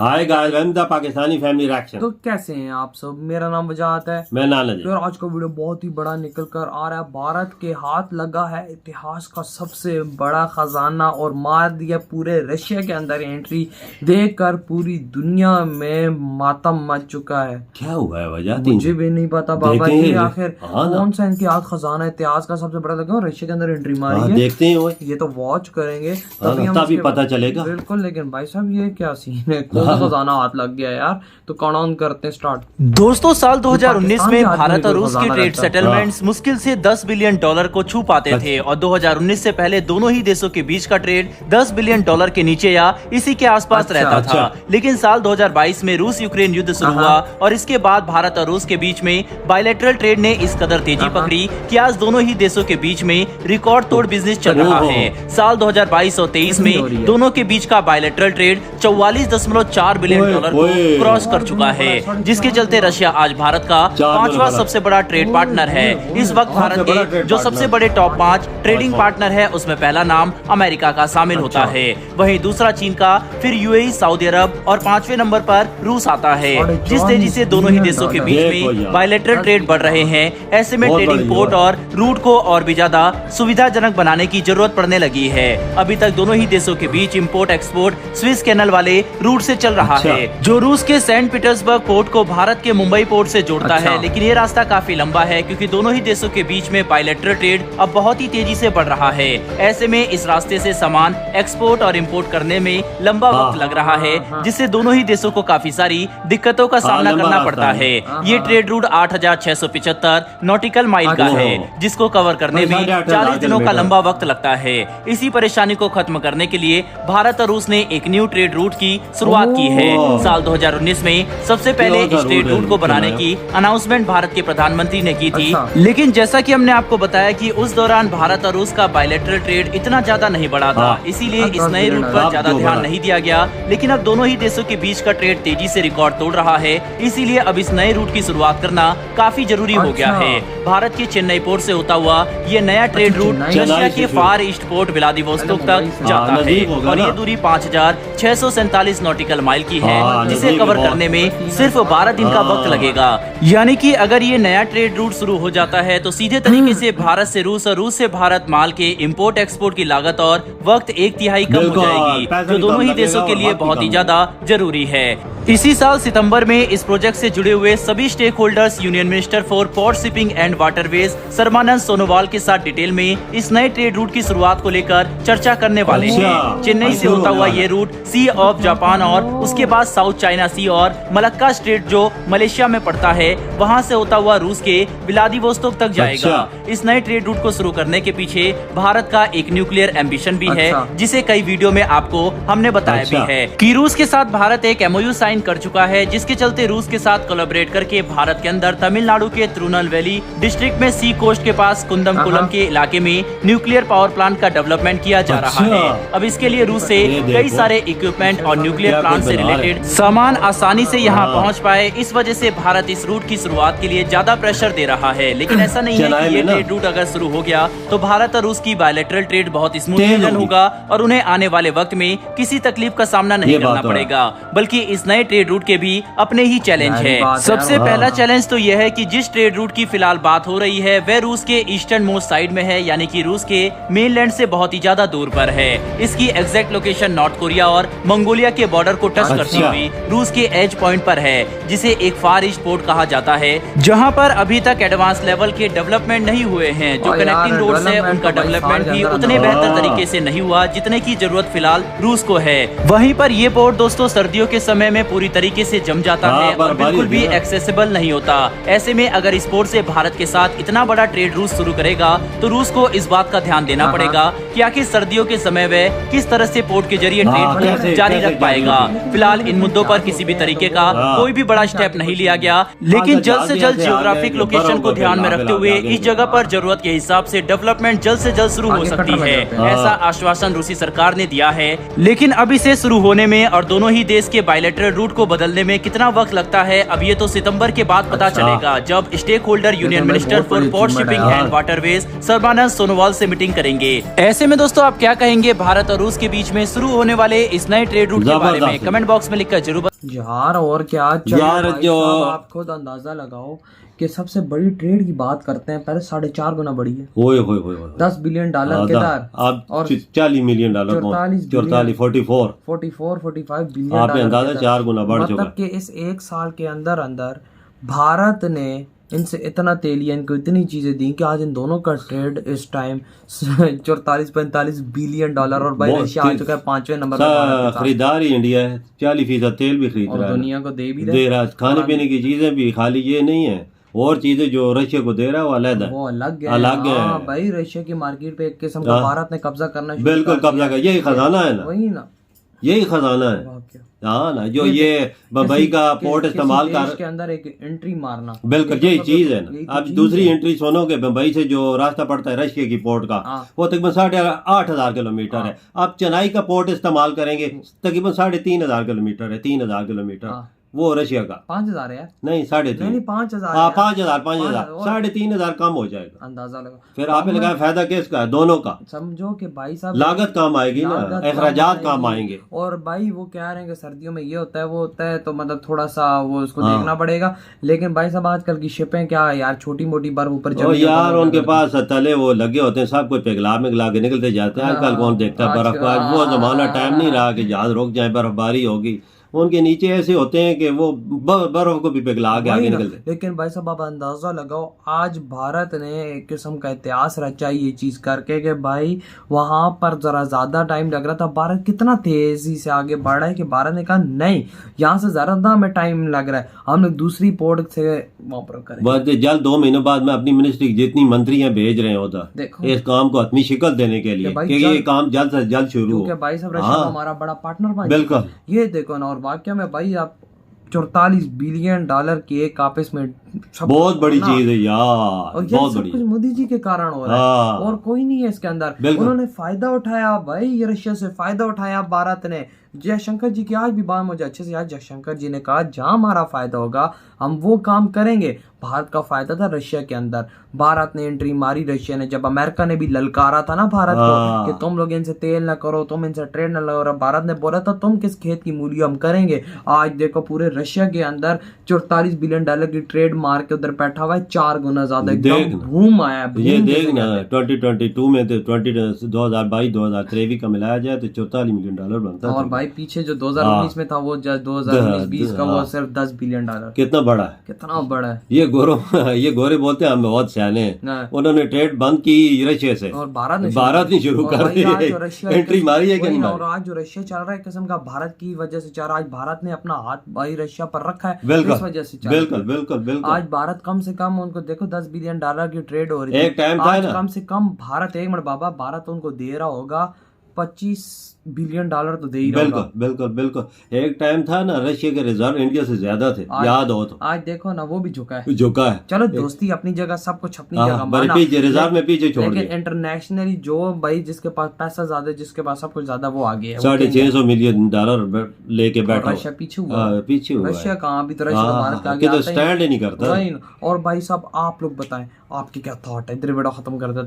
Hi guys, welcome the Pakistani family reaction. तो कैसे हैं आप सब। मेरा नाम वजाहत है। मैं नाना जी। तो आज का वीडियो बहुत ही बड़ा निकल कर आ रहा है। भारत के हाथ लगा है इतिहास का सबसे बड़ा खजाना और मार दिया पूरे रशिया के अंदर एंट्री देखकर पूरी दुनिया में मातम मच चुका है। क्या हुआ है वजह? मुझे भी नहीं पता बाबा जी आखिर कौन सा इनके हाथ खजाना है। इतिहास का सबसे बड़ा लगा रशिया के अंदर एंट्री मारी है। देखते हैं वो, ये तो वॉच करेंगे तभी पता चलेगा। बिल्कुल। लेकिन भाई साहब ये क्या सीन है, कौन सा खजाना हाथ लग गया यार। तो काउंट करते हैं स्टार्ट। दोस्तों, साल 2019 में भारत और रूस के ट्रेड सेटलमेंट्स मुश्किल से $10 बिलियन को छू पाते थे और 2019 से पहले दोनों ही देशों के बीच का ट्रेड $10 बिलियन के नीचे या इसी के आसपास रहता था। लेकिन साल 2022 में रूस यूक्रेन युद्ध शुरू हुआ और इसके बाद भारत और रूस के बीच में बायलैटरल ट्रेड ने इस कदर तेजी पकड़ी कि आज दोनों ही देशों के बीच में रिकॉर्ड तोड़ बिजनेस चल रहा है। साल 2022 और 23 में दोनों के बीच का बायलैटरल ट्रेड $44.4 बिलियन को क्रॉस कर चुका है, जिसके चलते रशिया आज भारत का 5वां सबसे बड़ा ट्रेड पार्टनर है। इस वक्त भारत के जो सबसे बड़े टॉप 5 ट्रेडिंग पार्टनर है उसमें पहला नाम अमेरिका का शामिल होता है, वहीं दूसरा चीन का, फिर यूएई, सऊदी अरब और 5वें नंबर पर रूस आता है। जिस तेजी से दोनों ही देशों के बीच में बायलैटरल ट्रेड बढ़ रहे हैं, ऐसे में ट्रेडिंग पोर्ट और रूट को और भी ज्यादा सुविधाजनक बनाने की जरूरत पड़ने लगी है। अभी तक दोनों ही देशों के बीच इम्पोर्ट एक्सपोर्ट स्विस कैनल वाले रूट से चल रहा है, जो रूस के सेंट पीटर्सबर्ग पोर्ट को भारत के मुंबई पोर्ट से जोड़ता है। लेकिन ये रास्ता काफी लंबा है क्योंकि दोनों ही देशों के बीच में बायलैटरल ट्रेड अब बहुत ही तेजी से बढ़ रहा है। ऐसे में इस रास्ते से सामान एक्सपोर्ट और इम्पोर्ट करने में लंबा वक्त लग रहा है, जिससे दोनों ही देशों को काफी सारी दिक्कतों का सामना करना पड़ता है। ये ट्रेड रूट 8675 नॉटिकल माइल का है, जिसको कवर करने में 40 दिनों का लंबा वक्त लगता है। इसी परेशानी को खत्म करने के लिए भारत और रूस ने एक न्यू ट्रेड रूट की शुरुआत की है। साल 2019 में सबसे पहले इस ट्रेड रूट को बनाने की अनाउंसमेंट भारत के प्रधानमंत्री ने की थी। लेकिन जैसा कि हमने आपको बताया कि उस दौरान भारत और रूस का बायलैटरल ट्रेड इतना ज्यादा नहीं बढ़ा था, इसीलिए इस नए रूट पर ज्यादा ध्यान नहीं दिया गया। लेकिन अब दोनों ही देशों के बीच का ट्रेड तेजी से रिकॉर्ड तोड़ रहा है, इसीलिए अब इस नए रूट की शुरुआत करना काफी जरूरी हो गया है। भारत के चेन्नई पोर्ट से होता हुआ ये नया ट्रेड रूट रशिया के फार ईस्ट पोर्ट व्लादिवोस्तोक तक जाता है और ये दूरी 5647 नॉटिकल माइल की है, जिसे कवर करने में सिर्फ 12 दिन का वक्त लगेगा। यानी कि अगर ये नया ट्रेड रूट शुरू हो जाता है तो सीधे तरीके से भारत से रूस और रूस से भारत माल के इंपोर्ट एक्सपोर्ट की लागत और वक्त 1/3 कम हो जाएगी, जो दोनों ही देशों के लिए बहुत ही ज्यादा जरूरी है। इसी साल सितंबर में इस प्रोजेक्ट से जुड़े हुए सभी stakeholders union minister for port shipping and waterways Sarbananda Sonowal के साथ डिटेल में इस नए ट्रेड रूट की शुरुआत को लेकर चर्चा करने वाले हैं। चेन्नई से होता हुआ ये रूट सी ऑफ जापान और उसके बाद साउथ चाइना सी और मलक्का स्ट्रेट जो मलेशिया में पड़ता है, वहां से होता हुआ रूस के व्लादिवोस्तोक तक जाएगा। इस नए ट्रेड रूट को शुरू करने के पीछे भारत का एक न्यूक्लियर एम्बिशन भी है, जिसे कई वीडियो में आपको हमने बताया भी है कि रूस के साथ भारत एक MOU साइन कर चुका है, जिसके चलते रूस के साथ कोलैबोरेट करके भारत के अंदर तमिलनाडु के तिरुनेलवेली डिस्ट्रिक्ट में सी कोस्ट के पास कुंदमकुलम के इलाके में न्यूक्लियर पावर प्लांट का डेवलपमेंट किया जा रहा है। अब इसके लिए रूस से कई सारे इक्विपमेंट और न्यूक्लियर प्लांट से रिलेटेड सामान आसानी से यहाँ पहुँच पाए, इस वजह से भारत इस रूट की शुरुआत के लिए ज्यादा प्रेशर दे रहा है। लेकिन ऐसा नहीं है कि ये ट्रेड रूट अगर शुरू हो गया तो भारत और रूस की बायलैटरल ट्रेड बहुत स्मूथली रन होगा और उन्हें आने वाले वक्त में किसी तकलीफ का सामना नहीं करना पड़ेगा, बल्कि इस नए ट्रेड रूट के भी अपने ही चैलेंज है। सबसे पहला चैलेंज तो यह है कि जिस ट्रेड रूट की फिलहाल बात हो रही है वह रूस के ईस्टर्न मोस्ट साइड में है, यानी कि रूस के मेनलैंड से बहुत ही ज्यादा दूर पर है। इसकी एग्जैक्ट लोकेशन नॉर्थ कोरिया और मंगोलिया के बॉर्डर को टच करती हुई रूस के एज पॉइंट पर है, जिसे एक फार ईस्ट पोर्ट कहा जाता है, जहां पर अभी तक एडवांस लेवल के डेवलपमेंट नहीं हुए हैं। जो कनेक्टिंग रोड्स है उनका डेवलपमेंट भी उतने बेहतर तरीके से नहीं हुआ जितने की जरूरत फिलहाल रूस को है। वहीं पर ये पोर्ट दोस्तों सर्दियों के समय में पूरी तरीके से जम जाता है और बिल्कुल भी एक्सेसिबल नहीं होता। ऐसे में अगर इस पोर्ट से भारत के साथ इतना बड़ा ट्रेड रूस शुरू करेगा तो रूस को इस बात का ध्यान देना पड़ेगा कि आखिर सर्दियों के समय वह किस तरह से पोर्ट के जरिए ट्रेड जारी रख पाएगा। फिलहाल इन मुद्दों पर किसी भी तरीके का कोई भी बड़ा स्टेप नहीं लिया गया, लेकिन जल्द से जल्द जियोग्राफिक लोकेशन को ध्यान में रखते हुए इस जगह पर जरूरत के हिसाब से डेवलपमेंट जल्द से जल्द शुरू हो सकती है, ऐसा आश्वासन रूसी सरकार ने दिया है। लेकिन अब इसे शुरू होने में और दोनों ही देश के बायलैटरल रूट को बदलने में कितना वक्त लगता है, अब ये तो सितंबर के बाद पता चलेगा, जब stakeholder union minister for port shipping and waterways Sarbananda Sonowal से मीटिंग करेंगे। ऐसे में दोस्तों आप क्या कहेंगे भारत और रूस के बीच में शुरू होने वाले इस नए ट्रेड रूट के बारे में कमेंट बॉक्स में लिखकर जरूर यार। और क्या यार जो आप खुद अंदाजा लगाओ कि सबसे बड़ी ट्रेड की बात करते हैं, पहले 4.5 गुना बड़ी है। ओए होए 10 बिलियन डॉलर के दर अब और 40 मिलियन डॉलर 45 बिलियन आप अंदाजा 4 गुना बढ़ चुका मतलब कि इस एक साल के अंदर अंदर भारत ने इनसे इतना तेलिया इनको इतनी चीजें दी कि आज इन दोनों का ट्रेड इस टाइम 44-45 बिलियन डॉलर और भाई रशिया आ चुका है 5वें नंबर पर। खरीदार ही इंडिया है, 40% तेल भी खरीद रहा है, दुनिया को दे भी रहा है, खाने पीने की चीजें भी, खाली ये नहीं है, और चीजें जो रशिया को दे रहा है वो अलग है, वो अलग है। हाँ भाई, रशिया की मार्केट पे एक किस्म का भारत ने कब्जा करना शुरू बिल्कुल कर कब्जा कर, यही खजाना है ना, वही ना, यही खजाना है। हाँ ना, जो ये बम्बई का पोर्ट इस्तेमाल कर के अंदर एक एंट्री मारना, बिल्कुल यही चीज है ना। अब दूसरी एंट्री सुनोगे, बम्बई से जो रास्ता पड़ता है रशिया की पोर्ट का, वो तकरीबन 8,500 किलोमीटर है। आप चेन्नई का पोर्ट इस्तेमाल करेंगे, तकरीबन 3,500 किलोमीटर है, 3,000 किलोमीटर वो रशिया का। 5,000 है नहीं, 3,500 5,000 हाँ 5,000 3,500 कम हो जाएगा, अंदाजा लगा। फिर आपने लगाया फायदा किसका है, दोनों का। समझो कि भाई साहब लागत कम आएगी ना, अखराजात कम आएंगे। और भाई वो कह रहे हैं कि सर्दियों में ये होता है वो होता है, तो मतलब थोड़ा सा वो उसको देखना पड़ेगा। लेकिन भाई साहब आजकल की शिपें क्या यार, छोटी मोटी बर्फ ऊपर यार उनके पास तले वो लगे होते हैं, सब कुछ पिघला के निकलते जाते हैं। आजकल कौन देखता है बर्फ का, वो जमाना टाइम नहीं रहा कि जहाज रुक जाए, बर्फबारी होगी। उनके नीचे ऐसे होते हैं कि वो बर्फ को भी पिघला के आगे निकलते। लेकिन भाई साहब आप अंदाजा लगाओ, आज भारत ने एक किस्म का इतिहास रचा ये चीज करके कि भाई वहां पर जरा ज्यादा टाइम लग रहा था, भारत कितना तेजी से आगे बढ़ रहा है कि भारत ने कहा नहीं, यहाँ से ज्यादा हमें टाइम लग रहा है, हम लोग दूसरी पोर्ट से वहां पर करें। बस जल्द 2 महीने बाद में अपनी मिनिस्ट्री जितनी मंत्री हैं भेज रहे हैं उधर, इस काम को अपनी शिकल देने के लिए कि ये काम जल्द से जल्द शुरू हो। भाई साहब रशिया हमारा बड़ा पार्टनर बन, बिल्कुल ये देखो ना। और वाकई में भाई आप 44 बिलियन डॉलर की एक आपस में बहुत बड़ी चीज है यार, और ये बहुत सब बड़ी। कुछ मोदी जी के कारण हो रहा है और कोई नहीं है इसके अंदर। उन्होंने फायदा उठाया भाई, ये रशिया से फायदा उठाया भारत ने। जयशंकर जी की आज भी बात मुझे अच्छे से याद, जयशंकर जी ने कहा जहां हमारा फायदा होगा हम वो काम करेंगे। भारत का फायदा था रशिया के अंदर, भारत ने एंट्री मारी रशिया ने। जब अमेरिका ने भी ललकारा था ना भारत को कि तुम लोग इनसे तेल ना करो, तुम इनसे ट्रेड ना करो, भारत ने बोला था तुम किस खेत की मूली हम करेंगे। आज देखो पूरे रशिया के अंदर 44 बिलियन डॉलर की ट्रेड मार के उधर बैठा हुआ है, 4 गुना ज्यादा एकदम बूम आया। ये देखना 2022 में तो 2022-2023 का मिलाया जाए तो 44 मिलियन डॉलर बनता है। और भाई पीछे जो 2019 में था वो 2019-20 का वो सिर्फ 10 बिलियन डॉलर। कितना बड़ा है, कितना बड़ा है। ये गोरे बोलते हैं हम बहुत सियाने हैं, उन्होंने ट्रेड बंद की रशिया से और भारत ने शुरू कर दी, एंट्री मारी है कि नहीं। और आज जो रशिया चल रहा है किस्म का भारत की वजह से चल रहा है। आज भारत ने अपना हाथ भाई रशिया पर रखा है, इस वजह से बिल्कुल। आज भारत कम से कम उनको देखो 10 बिलियन डॉलर की ट्रेड हो रही है। एक टाइम था ना, कम से कम भारत, एक मिनट बाबा, भारत उनको दे रहा होगा 25 बिलियन डॉलर तो दे ही रहा होगा। बिल्कुल। एक टाइम था ना रशिया के रिजर्व इंडिया से ज्यादा थे, याद हो तो। आज देखो ना वो भी झुका है। चलो दोस्ती अपनी जगह, सब कुछ अपनी जगह, पीछे रिजर्व में पीछे छोड़ लेकिन इंटरनेशनली जो भाई जिसके पास पैसा ज्यादा, जिसके पास सब कुछ ज्यादा, वो आगे है। 650 मिलियन डॉलर लेके बैठा, रशिया पीछे हुआ। रशिया कहाँ भी तो रशिया भारत का आगे स्टैंड ही नहीं करता। और भाई साहब आप लोग बताएं आपके क्या थॉट है, इधर वीडियो खत्म कर देते।